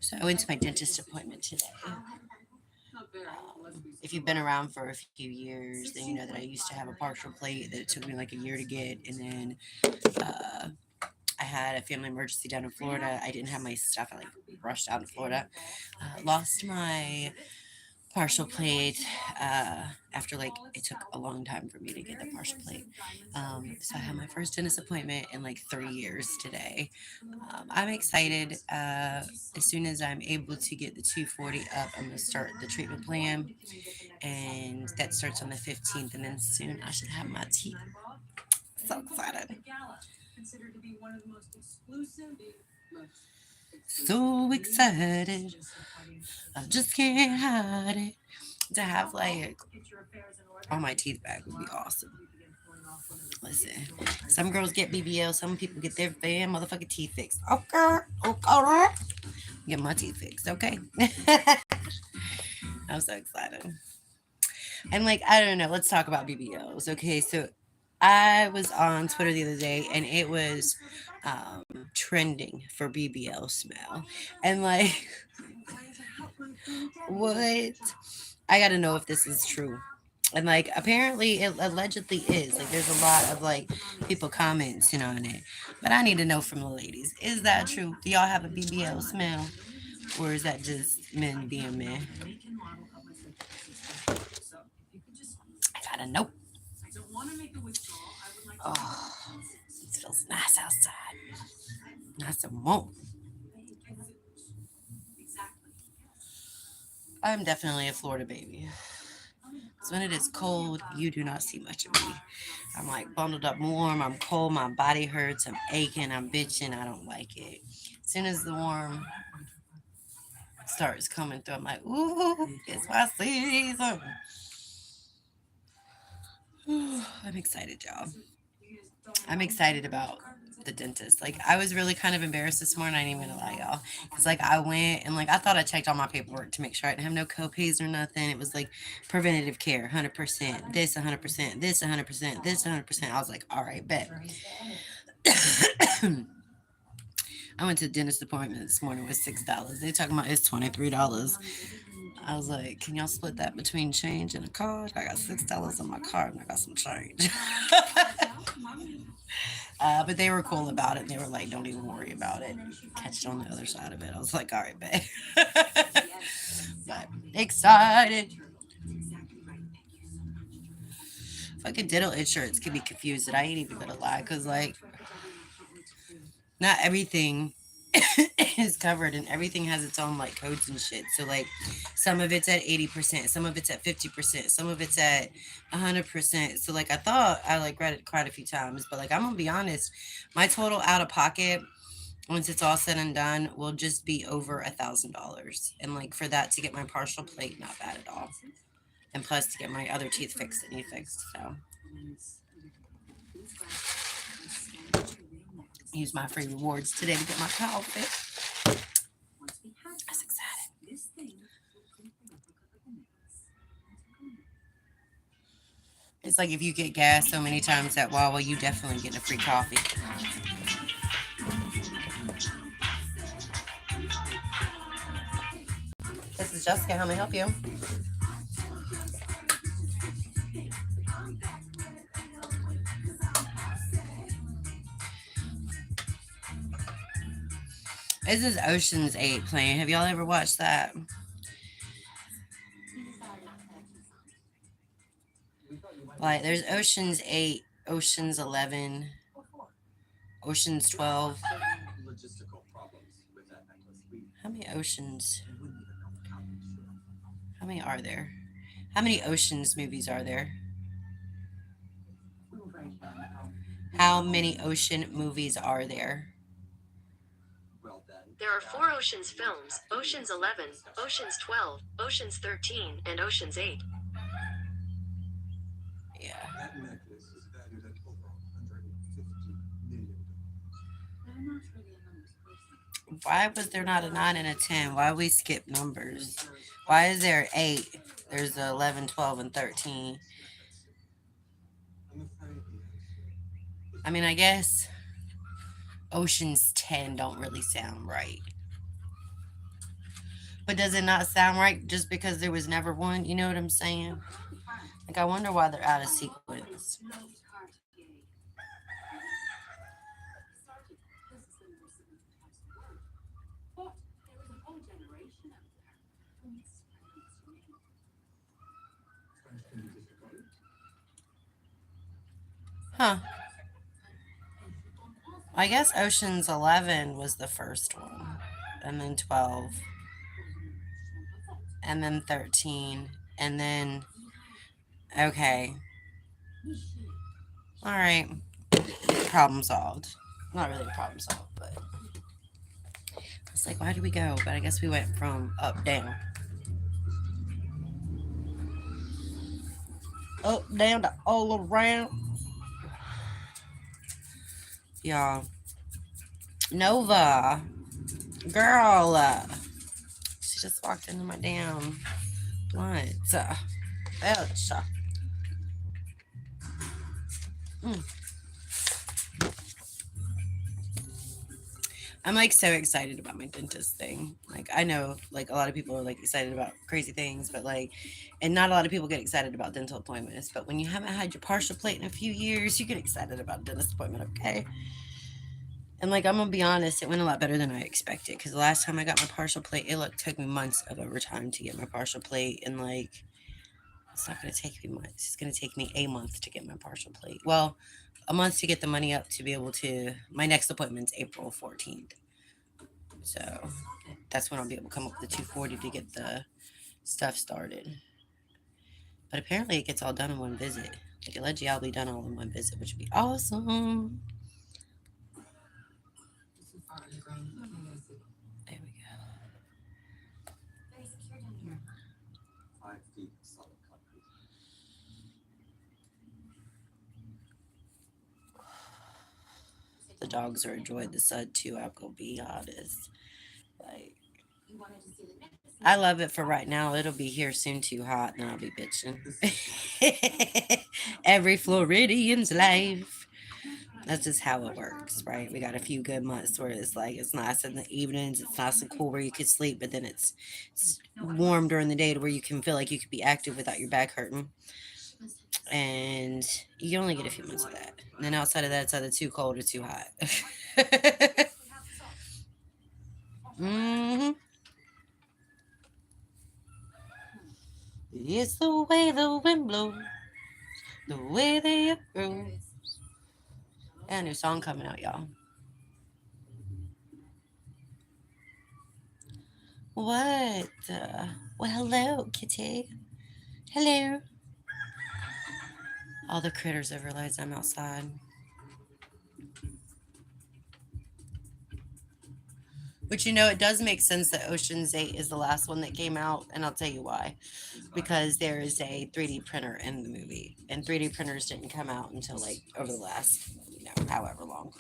So I went to my dentist appointment today. If you've been around for a few years, then you know that I used to have a partial plate that it took me like a year to get, and then uh, I had a family emergency down in Florida. I didn't have my stuff. I like rushed out in Florida. Lost my partial plate after like it took a long time for me to get the partial plate. So I had my first dentist appointment in like 3 years today. I'm excited. As soon as I'm able to get the 240 up, I'm gonna start the treatment plan, and that starts on the 15th. And then soon I should have my teeth. So excited! So excited! I just can't hide it. To have like all my teeth back would be awesome. Listen, some girls get BBL, some people get their damn motherfucking teeth fixed. Okay, okay. Get my teeth fixed, okay? I'm so excited. And like, I don't know, let's talk about BBLs. Okay, so I was on Twitter the other day and it was trending for BBL smell. And like, what? I gotta know if this is true. And like, apparently, it allegedly is. Like, there's a lot of like people commenting on it. But I need to know from the ladies: is that true? Do y'all have a BBL smell, or is that just men being men? I gotta know. Oh, it feels nice outside. Nice and warm. I'm definitely a Florida baby. So when it is cold, you do not see much of me. I'm like bundled up warm. I'm cold. My body hurts. I'm aching. I'm bitching. I don't like it. As soon as the warm starts coming through, I'm like, ooh, it's my season. I'm excited, y'all. I'm excited about the dentist. Like, I was really kind of embarrassed this morning. I ain't even gonna lie, y'all, because like I went and like I thought I checked all my paperwork to make sure I didn't have no copays or nothing. It was like preventative care, 100%, this 100%, this 100%, this 100%. I was like, all right, bet. I went to the dentist appointment this morning with $6. They talking about it's $23. I was like, can y'all split that between change and a card? I got $6 on my card and I got some change. But they were cool about it. They were like, don't even worry about it. Catch it on the other side of it. I was like, all right, babe. But excited. Fucking dental insurance can be confused. I ain't even gonna lie, cause like not everything is covered and everything has its own like codes and shit. So like some of it's at 80%, some of it's at 50%, some of it's at 100%. So like I thought I like read it quite a few times, but like I'm gonna be honest, my total out of pocket once it's all said and done will just be over $1,000. And like for that to get my partial plate, not bad at all. And plus to get my other teeth fixed that need fixed. So use my free rewards today to get my cow fixed. That's exciting. It's like if you get gas so many times at Wawa, you definitely get a free coffee. This is Jessica. How may I help you? This is Ocean's 8 playing. Have y'all ever watched that? Like, there's Ocean's 8, Ocean's 11, Ocean's 12. How many oceans? How many are there? How many Oceans movies are there? How many ocean movies are there? There are four Oceans films: Oceans 11, Oceans 12, Oceans 13, and Oceans 8. Yeah. Why was there not a 9 and a 10? Why we skip numbers? Why is there 8? There's 11, 12, and 13. I mean, I guess Ocean's 10 don't really sound right. But does it not sound right just because there was never one? You know what I'm saying? Like, I wonder why they're out of sequence. Huh. I guess Ocean's 11 was the first one, and then 12, and then 13, and then. Okay. Alright. Problem solved. Not really a problem solved, but. It's like, why did we go? But I guess we went from up, down. Up, down, to all around. Y'all. Nova. Girl. She just walked into my damn blunt. Ouch. Mm. I'm like so excited about my dentist thing. Like I know like a lot of people are like excited about crazy things, but like and not a lot of people get excited about dental appointments. But when you haven't had your partial plate in a few years, you get excited about a dentist appointment, okay? And like I'm gonna be honest, it went a lot better than I expected. Because the last time I got my partial plate, took me months of overtime to get my partial plate, and like it's not gonna take me months. It's gonna take me a month to get my partial plate. Well, a month to get the money up to be able to. My next appointment's April 14th. So that's when I'll be able to come up with the 240 to get the stuff started. But apparently it gets all done in one visit. Like allegedly I'll be done all in one visit, which would be awesome. There we go. The dogs are enjoying the sun too, I'm gonna be honest. Like I love it for right now. It'll be here soon too hot and I'll be bitching. Every Floridian's life. That's just how it works, right? We got a few good months where it's like it's nice in the evenings, it's nice and cool where you can sleep, but then it's warm during the day to where you can feel like you could be active without your back hurting. And you only get a few months of that. And then outside of that, it's either too cold or too hot. hmm It's the way the wind blows, the way the air grows. Got a new song coming out, y'all. What? Well, hello, kitty. Hello. All the critters have realized I'm outside. But you know, it does make sense that Ocean's 8 is the last one that came out, and I'll tell you why. Because there is a 3D printer in the movie, and 3D printers didn't come out until like over the last, however long.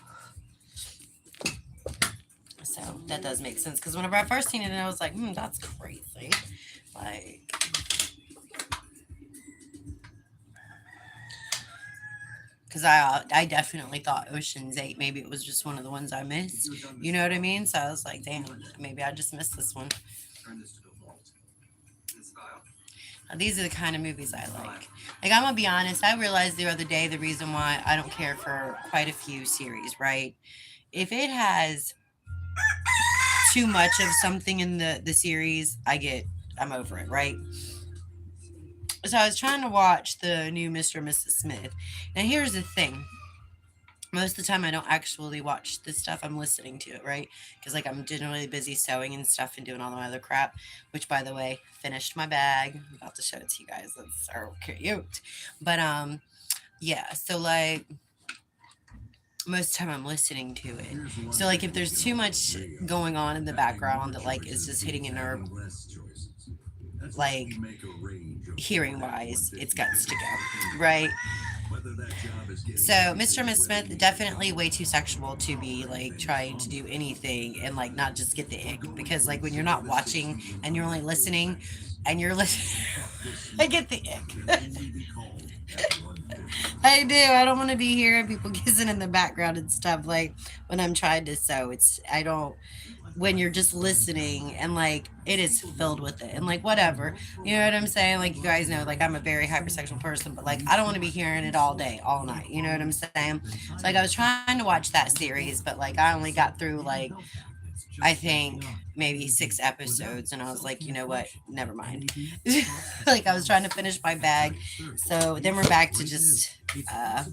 So that does make sense. Because whenever I first seen it, I was like, that's crazy. Like, because I definitely thought Ocean's 8, maybe it was just one of the ones I missed. You know what I mean? So I was like, damn, maybe I just missed this one. Now, these are the kind of movies I like. Like, I'm going to be honest, I realized the other day the reason why I don't care for quite a few series, right? If it has too much of something in the series, I'm over it, right? So I was trying to watch the new Mr. and Mrs. Smith. Now here's the thing. Most of the time I don't actually watch this stuff. I'm listening to it, right? Because like I'm generally busy sewing and stuff and doing all my other crap. Which by the way, finished my bag. I'm about to show it to you guys. It's so cute. But yeah, so like most of the time I'm listening to it. So like if there's too much going on in the background that like is just hitting a nerve, like hearing wise, it's got to go, right? So Mr. and Miss Smith definitely way too sexual to be like trying to do anything and like not just get the ick, because like when you're not watching and you're only listening and you're listening, I get the ick. I do. I don't want to be hearing people kissing in the background and stuff like when I'm trying to sew. I don't. when you're just listening and like it is filled with it and like whatever, you know what I'm saying? Like you guys know, like I'm a very hypersexual person, but like I don't want to be hearing it all day all night, you know what I'm saying? So like I was trying to watch that series, but like I only got through like I think maybe 6 episodes, and I was like, you know what, never mind. Like I was trying to finish my bag, so then we're back to just uh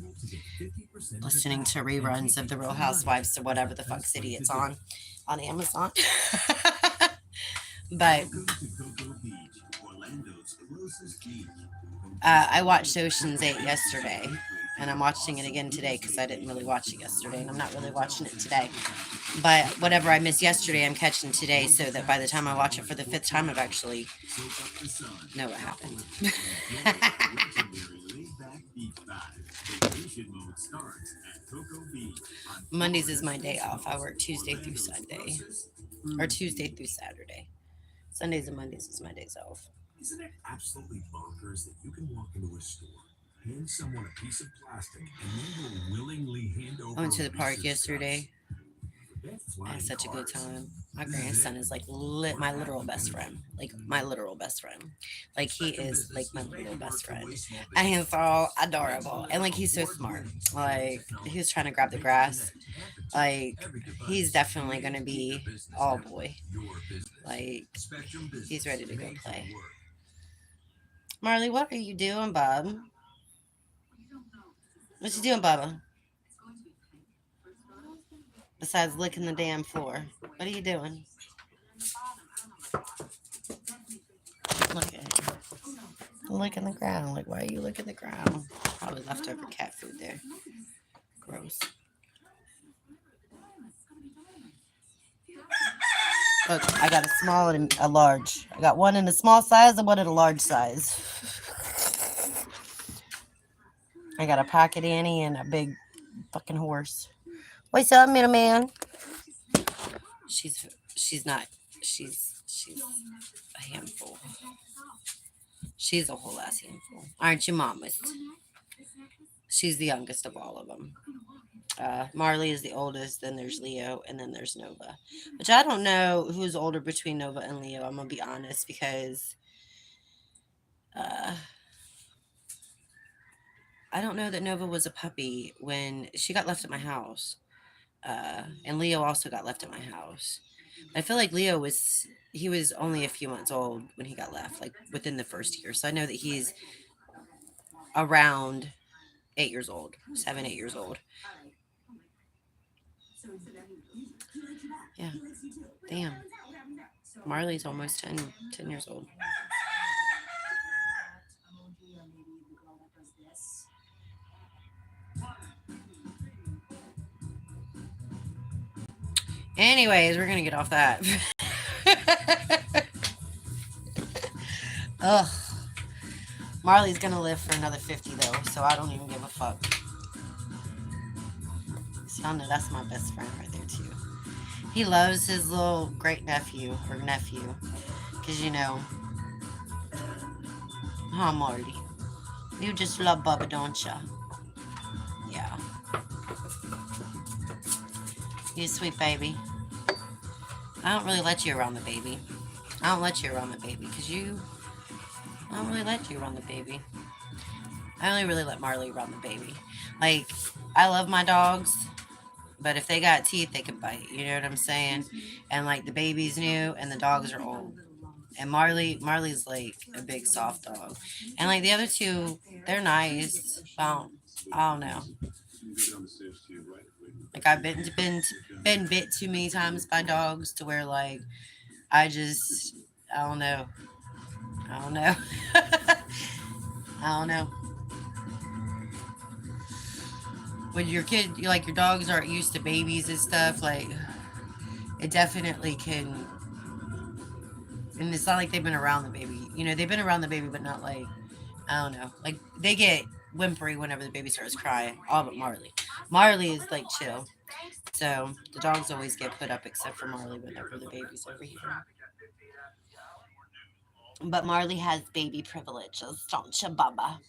listening to reruns of the Real Housewives or whatever the fuck city it's on Amazon. But I watched Ocean's 8 yesterday, and I'm watching it again today because I didn't really watch it yesterday, and I'm not really watching it today. But whatever I missed yesterday, I'm catching today, so that by the time I watch it for the fifth time, I've actually know what happened. Mondays is my day off. I work Tuesday through Sunday, or Tuesday through Saturday. Sundays and Mondays is my days off. I went to the park yesterday. I had such a good time. My grandson is like my literal best friend. Like my literal best friend. Like he is like my literal best friend. And he's so adorable. And like he's so smart. Like he was trying to grab the grass. Like he's definitely gonna be all boy. Like he's ready to go play. Marley, what are you doing, bub? What you doing, Bubba? Besides licking the damn floor. What are you doing? Look at it. Licking the ground. Like, why are you licking the ground? Probably leftover cat food there. Gross. Look, I got a small and a large. I got one in a small size and one in a large size. I got a pocket Annie and a big fucking horse. What's up, middleman? She's not. She's a handful. She's a whole ass handful. Aren't you, mamas? She's the youngest of all of them. Marley is the oldest, then there's Leo, and then there's Nova. Which I don't know who's older between Nova and Leo. I'm gonna be honest because uh, I don't know that Nova was a puppy when she got left at my house, and Leo also got left at my house. I feel like Leo was he was only a few months old when he got left, like within the first year. So I know that he's around 8 years old, 7, 8 years old. Yeah, damn. Marley's almost 10 years old. Anyways, we're gonna get off that. Ugh. Marley's gonna live for another 50 though, so I don't even give a fuck. So y'all know that's my best friend right there too. He loves his little great nephew or nephew, cause you know, huh, Marley? You just love Bubba, don't ya? Yeah, you sweet baby. I don't really let you around the baby. I don't let you around the baby, cause you. I don't really let you around the baby. I only really let Marley around the baby. Like, I love my dogs, but if they got teeth, they can bite. You know what I'm saying? And like the baby's new, and the dogs are old. And Marley's like a big soft dog, and like the other two, they're nice. I don't know. Like I've been bit too many times by dogs to where like I just I don't know. I don't know. I don't know. When your kid, like your dogs aren't used to babies and stuff, like it definitely can. And it's not like they've been around the baby. You know, they've been around the baby, but not like I don't know. Like they get whimpery whenever the baby starts crying. All but Marley. Marley is like chill. So the dogs always get put up except for Marley whenever the baby's over here. But Marley has baby privileges, don't you, Bubba?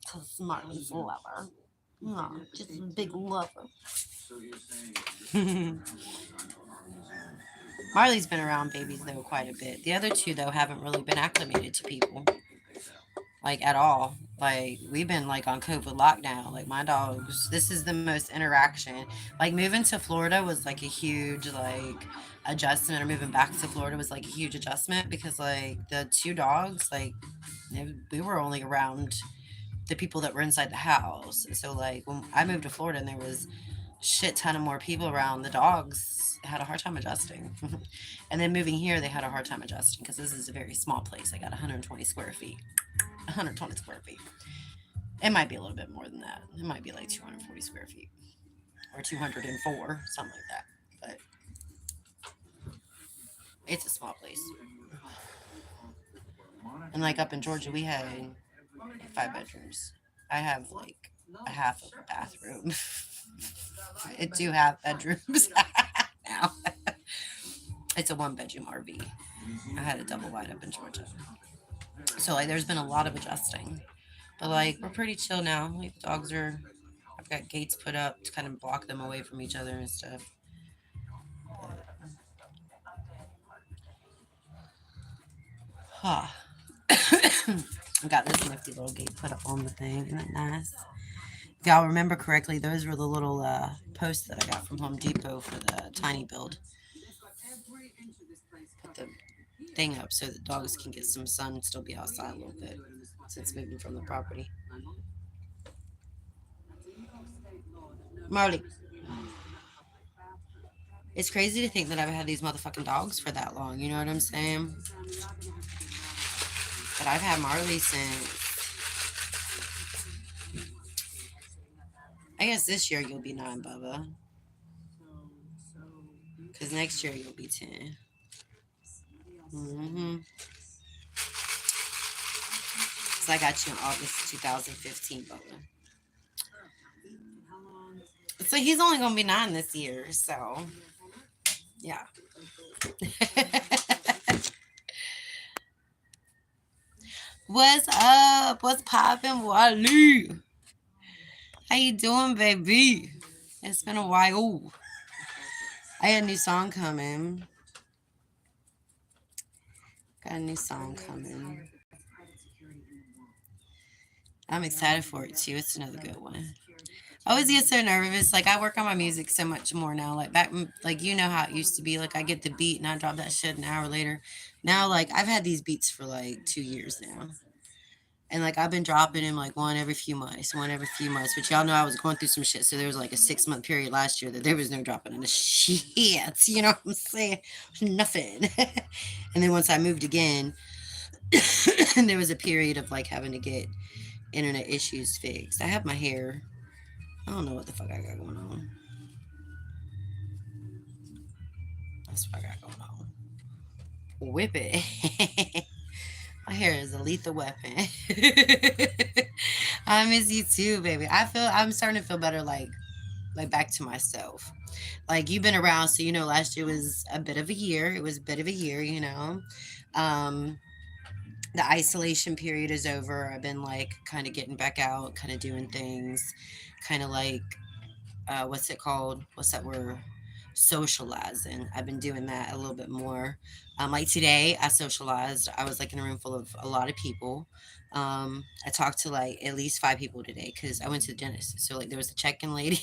Because Marley's a lover. No, just a big lover. Marley's been around babies though quite a bit. The other two though haven't really been acclimated to people like at all. Like we've been like on COVID lockdown. Like my dogs, this is the most interaction. Like moving to Florida was like a huge like adjustment, or moving back to Florida was like a huge adjustment because like the two dogs, like we were only around the people that were inside the house. So like when I moved to Florida and there was shit ton of more people around, the dogs had a hard time adjusting. And then moving here, they had a hard time adjusting because this is a very small place. I got 120 square feet. 120 square feet. It might be a little bit more than that. It might be like 240 square feet or 204, something like that. But it's a small place. And like up in Georgia, we had like 5 bedrooms. I have like a half of a bathroom. It do have bedrooms now. It's a 1 bedroom RV. I had a double wide up in Georgia. So like there's been a lot of adjusting. But like we're pretty chill now. Like the dogs are, I've got gates put up to kind of block them away from each other and stuff. Huh. I got this nifty little gate put up on the thing. Isn't that nice? If y'all remember correctly, those were the little posts that I got from Home Depot for the tiny build. Put the thing up so that dogs can get some sun and still be outside a little bit since moving from the property. Marley, it's crazy to think that I've had these motherfucking dogs for that long. You know what I'm saying? But I've had Marley since, I guess this year you'll be 9, Bubba. Because next year you'll be 10. Mm-hmm. So I got you in August 2015, Bubba. So he's only going to be 9 this year. So, yeah. What's up? What's poppin', Wally? How you doing, baby? It's been a while. I got a new song coming. Got a new song coming. I'm excited for it too. It's another good one. I always get so nervous. Like I work on my music so much more now. Like back, like you know how it used to be. Like I get the beat and I drop that shit an hour later. Now, like I've had these beats for like 2 years now, and like I've been dropping them like one every few months, one every few months. But y'all know I was going through some shit, so there was like a 6 month period last year that there was no dropping in the shit. You know what I'm saying? Nothing. And then once I moved again, there was a period of like having to get internet issues fixed. I have my hair. I don't know what the fuck I got going on. That's what I got going on. Whip it. My hair is a lethal weapon. I miss you too, baby. I'm starting to feel better like back to myself. Like you've been around, so you know last year was a bit of a year. It was a bit of a year, you know. Um the isolation period is over. I've been like kind of getting back out, kind of doing things, kind of like what's it called? What's that word? Socializing. I've been doing that a little bit more. Like today, I socialized. I was like in a room full of a lot of people. I talked to like at least 5 people today because I went to the dentist. So like there was a check-in lady,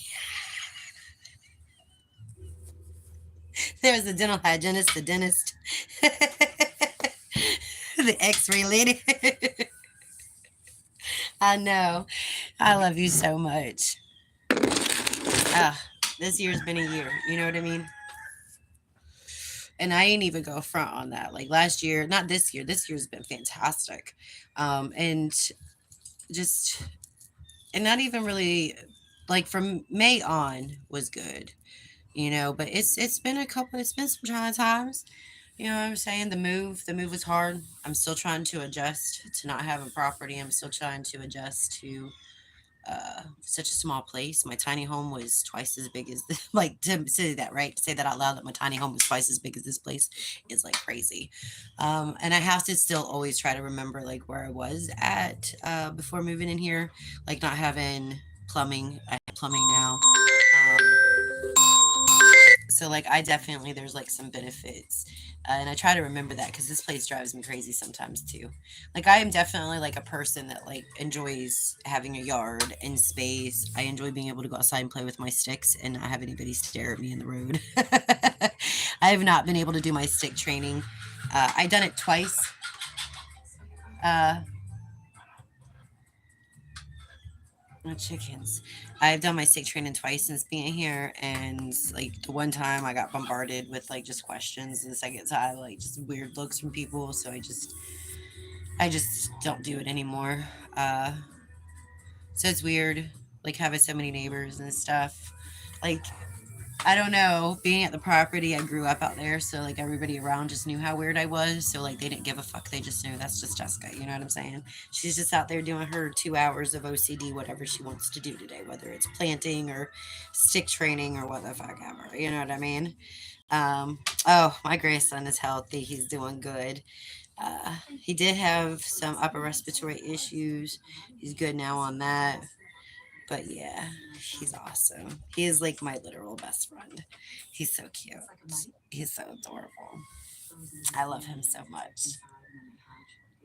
there was the dental hygienist, the dentist, the X-ray lady. I know. I love you so much. Ah, this year's been a year. You know what I mean? And I ain't even go front on that. Like last year, not this year. This year's been fantastic, and just and not even really like from May on was good, you know. But it's been a couple. It's been some trying times. You know what I'm saying? The move was hard. I'm still trying to adjust to not having property. I'm still trying to adjust to such a small place. My tiny home was twice as big as this. Like to say that, right? To say that out loud, that my tiny home was twice as big as this place is like crazy. And I have to still always try to remember like where I was at before moving in here, like not having plumbing. I have plumbing now. Um, So like I definitely there's like some benefits, and I try to remember that because this place drives me crazy sometimes too. Like I am definitely like a person that like enjoys having a yard and space. I enjoy being able to go outside and play with my sticks and not have anybody stare at me in the road. I have not been able to do my stick training. I done it twice. Uh, Chickens. I've done my stick training twice since being here, and like the one time I got bombarded with like just questions, and the second time like just weird looks from people. So I just don't do it anymore. Uh, so it's weird, like having so many neighbors and stuff. Like I don't know, being at the property, I grew up out there, so like everybody around just knew how weird I was. So like they didn't give a fuck. They just knew that's just Jessica. You know what I'm saying? She's just out there doing her 2 hours of OCD, whatever she wants to do today, whether it's planting or stick training or what the fuck ever. You know what I mean? Oh, my grandson is healthy. He's doing good. He did have some upper respiratory issues. He's good now on that. But yeah, he's awesome. He is like my literal best friend. He's so cute. He's so adorable. I love him so much.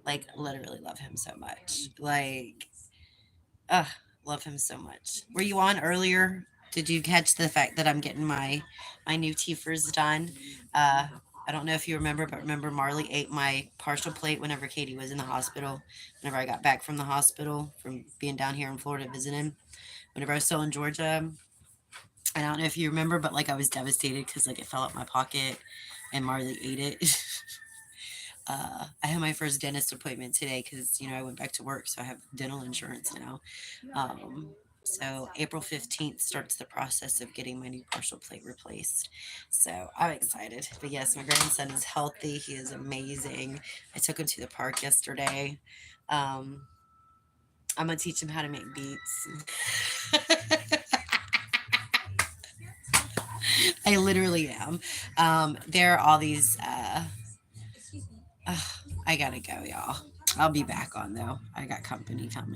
Like literally love him so much. Like, ugh, love him so much. Were you on earlier? Did you catch the fact that I'm getting my new teethers done? Uh, I don't know if you remember, but remember Marley ate my partial plate whenever Katie was in the hospital. Whenever I got back from the hospital from being down here in Florida visiting. Whenever I was still in Georgia, I don't know if you remember, but like I was devastated because like it fell out my pocket and Marley ate it. I had my first dentist appointment today because I went back to work, so I have dental insurance now. So April 15th starts the process of getting my new partial plate replaced. So I'm excited. But yes, my grandson is healthy. He is amazing. I took him to the park yesterday. Um, I'm gonna teach him how to make beats. I literally am. There are all these. Ugh, I gotta go, y'all. I'll be back on though. I got company coming.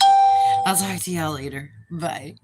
I'll talk to y'all later. Bye.